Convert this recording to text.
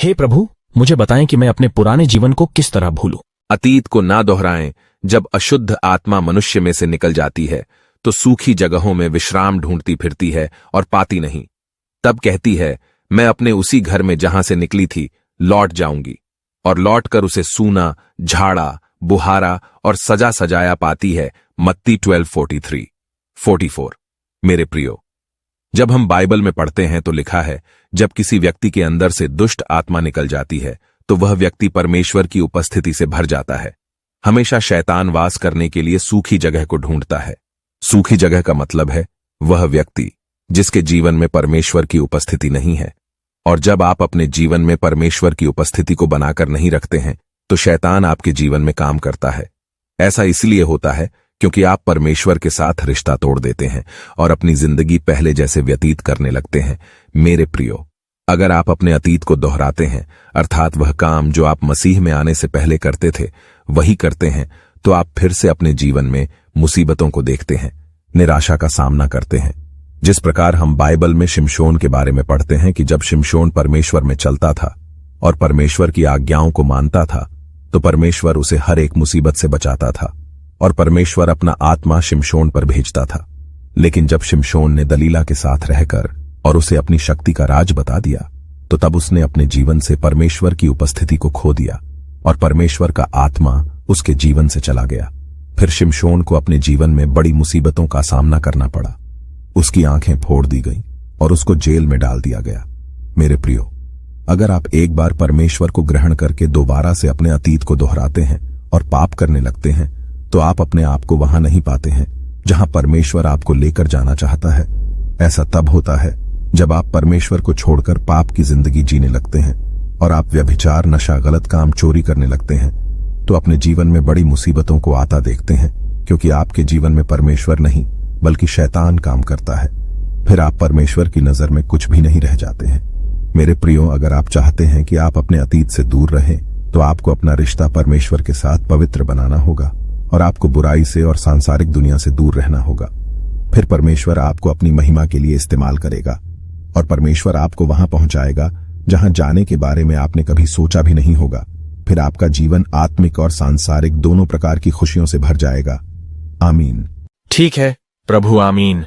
हे प्रभु, मुझे बताएं कि मैं अपने पुराने जीवन को किस तरह भूलूं। अतीत को ना दोहराएं। जब अशुद्ध आत्मा मनुष्य में से निकल जाती है तो सूखी जगहों में विश्राम ढूंढती फिरती है और पाती नहीं। तब कहती है, मैं अपने उसी घर में जहां से निकली थी लौट जाऊंगी, और लौटकर उसे सूना, झाड़ा, बुहारा और सजा सजाया पाती है। मत्ती 12:43-44। मेरे प्रियो, जब हम बाइबल में पढ़ते हैं तो लिखा है, जब किसी व्यक्ति के अंदर से दुष्ट आत्मा निकल जाती है तो वह व्यक्ति परमेश्वर की उपस्थिति से भर जाता है। हमेशा शैतान वास करने के लिए सूखी जगह को ढूंढता है। सूखी जगह का मतलब है वह व्यक्ति जिसके जीवन में परमेश्वर की उपस्थिति नहीं है। और जब आप अपने जीवन में परमेश्वर की उपस्थिति को बनाकर नहीं रखते हैं तो शैतान आपके जीवन में काम करता है। ऐसा इसलिए होता है क्योंकि आप परमेश्वर के साथ रिश्ता तोड़ देते हैं और अपनी जिंदगी पहले जैसे व्यतीत करने लगते हैं। मेरे प्रियो, अगर आप अपने अतीत को दोहराते हैं, अर्थात वह काम जो आप मसीह में आने से पहले करते थे वही करते हैं, तो आप फिर से अपने जीवन में मुसीबतों को देखते हैं, निराशा का सामना करते हैं। जिस प्रकार हम बाइबल में शिमशोन के बारे में पढ़ते हैं कि जब शिमशोन परमेश्वर में चलता था और परमेश्वर की आज्ञाओं को मानता था तो परमेश्वर उसे हर एक मुसीबत से बचाता था और परमेश्वर अपना आत्मा शिमशोन पर भेजता था। लेकिन जब शिमशोन ने दलीला के साथ रहकर और उसे अपनी शक्ति का राज बता दिया तो तब उसने अपने जीवन से परमेश्वर की उपस्थिति को खो दिया और परमेश्वर का आत्मा उसके जीवन से चला गया। फिर शिमशोन को अपने जीवन में बड़ी मुसीबतों का सामना करना पड़ा। उसकी आंखें फोड़ दी गईं और उसको जेल में डाल दिया गया। मेरे प्रियो, अगर आप एक बार परमेश्वर को ग्रहण करके दोबारा से अपने अतीत को दोहराते हैं और पाप करने लगते हैं तो आप अपने आप को वहां नहीं पाते हैं जहां परमेश्वर आपको लेकर जाना चाहता है। ऐसा तब होता है जब आप परमेश्वर को छोड़कर पाप की जिंदगी जीने लगते हैं और आप व्यभिचार, नशा, गलत काम, चोरी करने लगते हैं तो अपने जीवन में बड़ी मुसीबतों को आता देखते हैं, क्योंकि आपके जीवन में परमेश्वर नहीं बल्कि शैतान काम करता है। फिर आप परमेश्वर की नजर में कुछ भी नहीं रह जाते हैं। मेरे प्रियो, अगर आप चाहते हैं कि आप अपने अतीत से दूर रहें तो आपको अपना रिश्ता परमेश्वर के साथ पवित्र बनाना होगा और आपको बुराई से और सांसारिक दुनिया से दूर रहना होगा। फिर परमेश्वर आपको अपनी महिमा के लिए इस्तेमाल करेगा और परमेश्वर आपको वहां पहुंचाएगा जहां जाने के बारे में आपने कभी सोचा भी नहीं होगा। फिर आपका जीवन आत्मिक और सांसारिक दोनों प्रकार की खुशियों से भर जाएगा। आमीन। ठीक है प्रभु, आमीन।